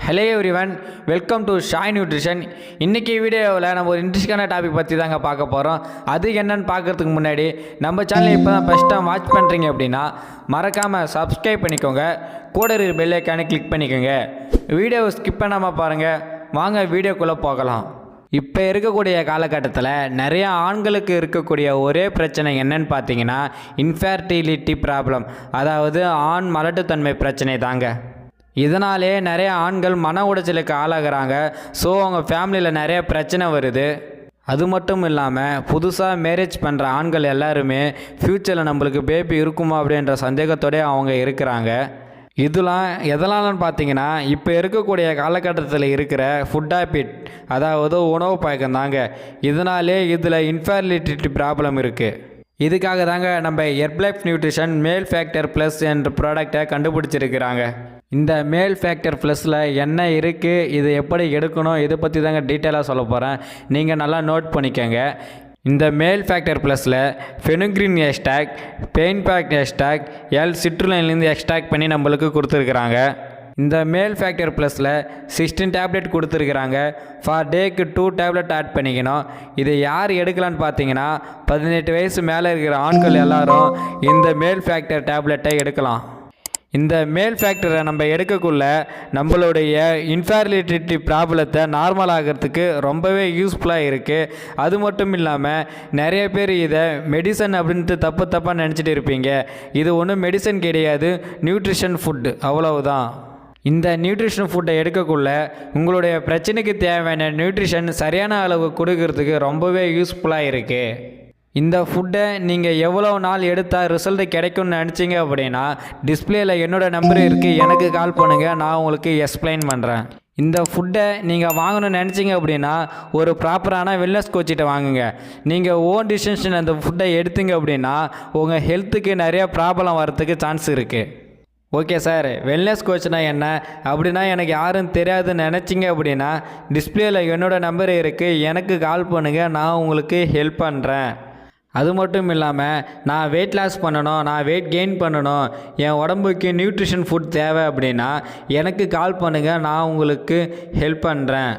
Hello everyone, welcome to Shai nutrition. இன்றைக்கி வீடியோவில் நம்ம ஒரு இன்ட்ரெஸ்டான டாபிக் பற்றி தாங்க பார்க்க போகிறோம். அது என்னன்னு பார்க்குறதுக்கு முன்னாடி நம்ம சேனலை இப்போ தான் ஃபஸ்ட் டைம் வாட்ச் பண்ணுறீங்க அப்படின்னா மறக்காமல் சப்ஸ்கிரைப் பண்ணிக்கோங்க, கூட இருக்கிற பெல் ஐக்கானை கிளிக் பண்ணிக்கோங்க. வீடியோவை ஸ்கிப் பண்ணாமல் பாருங்கள். வாங்க வீடியோக்குள்ளே போகலாம். இப்போ இருக்கக்கூடிய காலகட்டத்தில் நிறையா ஆண்களுக்கு இருக்கக்கூடிய ஒரே பிரச்சனை என்னன்னு பார்த்தீங்கன்னா இன்ஃபெர்டிலிட்டி ப்ராப்ளம், அதாவது ஆண் மலட்டுத்தன்மை பிரச்சனை தாங்க. இதனாலே நிறைய ஆண்கள் மன உடைச்சலுக்கு ஆளாகிறாங்க. ஸோ அவங்க ஃபேமிலியில் நிறைய பிரச்சனை வருது. அது மட்டும் இல்லாமல் புதுசாக மேரேஜ் பண்ணுற ஆண்கள் எல்லாருமே ஃப்யூச்சரில் நம்மளுக்கு பேபி இருக்குமா அப்படின்ற சந்தேகத்தோடய அவங்க இருக்கிறாங்க. இதெல்லாம் எதனாலன்னு பார்த்தீங்கன்னா இப்போ இருக்கக்கூடிய காலகட்டத்தில் இருக்கிற ஃபுட் ஹேபிட், அதாவது உணவு பழக்கம் தாங்க. இதனாலே இதில் இன்ஃபெர்டிலிட்டி ப்ராப்ளம் இருக்குது. இதுக்காக தாங்க நம்ம ஹெர்பலைஃப் நியூட்ரிஷன் மேல் ஃபேக்டர் ப்ளஸ் என்ற ப்ராடக்டை கண்டுபிடிச்சிருக்கிறாங்க. இந்த மேல் ஃபேக்டர் ப்ளஸில் என்ன இருக்குது, இது எப்படி எடுக்கணும், இதை பற்றி தாங்க டீட்டெயிலாக சொல்ல போகிறேன். நீங்கள் நல்லா நோட் பண்ணிக்கோங்க. இந்த மேல் ஃபேக்டர் ப்ளஸில் fenugreek extract, pine bark extract, சிட்ருலைன்லேருந்து எக்ஸ்ட்ராக்ட் பண்ணி நம்மளுக்கு கொடுத்துருக்குறாங்க. இந்த மேல் ஃபேக்டர் ப்ளஸில் 16 டேப்லெட் கொடுத்துருக்குறாங்க. ஃபார் டேக்கு 2 டேப்லெட் ஆட் பண்ணிக்கணும். இதை யார் எடுக்கலான்னு பார்த்தீங்கன்னா 18 வயசு மேலே இருக்கிற ஆண்கள் எல்லாரும் இந்த மேல் ஃபேக்டர் டேப்லெட்டை எடுக்கலாம். இந்த மேல் ஃபேக்டரை நம்ம எடுக்கக்குள்ள நம்மளுடைய இன்ஃபெர்டிலிட்டி ப்ராப்ளத்தை நார்மல் ஆகிறதுக்கு ரொம்பவே யூஸ்ஃபுல்லாக இருக்குது. அது மட்டும் இல்லாமல் நிறைய பேர் இதை மெடிசன் அப்படின்ட்டு தப்பாக நினச்சிட்டு இருப்பீங்க. இது ஒன்றும் மெடிசன் கிடையாது, நியூட்ரிஷன் ஃபுட்டு, அவ்வளவுதான். இந்த நியூட்ரிஷன் ஃபுட்டை எடுக்கக்குள்ள உங்களுடைய பிரச்சனைக்கு தேவையான நியூட்ரிஷன் சரியான அளவு கொடுக்கறதுக்கு ரொம்பவே யூஸ்ஃபுல்லாக இருக்குது. இந்த ஃபுட்டை நீங்கள் எவ்வளோ நாள் எடுத்தால் ரிசல்ட்டு கிடைக்கும்னு நினச்சிங்க அப்படின்னா டிஸ்பிளேயில் என்னோடய நம்பர் இருக்குது, எனக்கு கால் பண்ணுங்கள், நான் உங்களுக்கு எக்ஸ்பிளைன் பண்ணுறேன். இந்த ஃபுட்டை நீங்கள் வாங்கணும்னு நினச்சிங்க அப்படின்னா ஒரு ப்ராப்பரான வெல்னஸ் கோச்சிட்ட வாங்குங்க. நீங்கள் ஓன் டிசிஷன் அந்த ஃபுட்டை எடுத்தீங்க அப்படின்னா உங்கள் ஹெல்த்துக்கு நிறைய ப்ராப்ளம் வரத்துக்கு சான்ஸ் இருக்குது. ஓகே சார், வெல்னஸ் கோச்னா என்ன அப்படின்னா எனக்கு யாரும் தெரியாதுன்னு நினச்சிங்க அப்படின்னா டிஸ்பிளேயில் என்னோடய நம்பர் இருக்குது, எனக்கு கால் பண்ணுங்கள், நான் உங்களுக்கு ஹெல்ப் பண்ணுறேன். அது மட்டும் இல்லாமல் நான் வெயிட் லாஸ் பண்ணணும், நான் வெயிட் கெயின் பண்ணணும், என் உடம்புக்கு நியூட்ரிஷன் ஃபுட் தேவை அப்படின்னா எனக்கு கால் பண்ணுங்கள், நான் உங்களுக்கு ஹெல்ப் பண்ணுறேன்.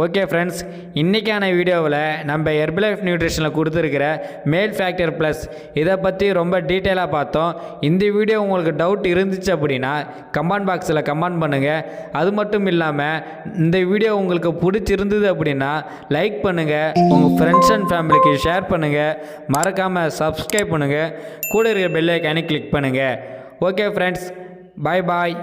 ஓகே ஃப்ரெண்ட்ஸ், இன்றைக்கான வீடியோவில் நம்ம ஹெர்பலைஃப் நியூட்ரிஷனில் கொடுத்துருக்கிற மேல் ஃபேக்டர் ப்ளஸ் இதை பற்றி ரொம்ப டீட்டெயிலாக பார்த்தோம். இந்த வீடியோ உங்களுக்கு டவுட் இருந்துச்சு அப்படின்னா கமெண்ட் பாக்ஸில் கமெண்ட் பண்ணுங்கள். அது மட்டும் இல்லாமல் இந்த வீடியோ உங்களுக்கு பிடிச்சிருந்தது அப்படின்னா லைக் பண்ணுங்கள், உங்கள் ஃப்ரெண்ட்ஸ் அண்ட் ஃபேமிலிக்கு ஷேர் பண்ணுங்கள், மறக்காமல் சப்ஸ்கிரைப் பண்ணுங்கள், கூட இருக்கிற பெல் ஐக்கானை கிளிக் பண்ணுங்கள். ஓகே ஃப்ரெண்ட்ஸ், பாய் பாய்.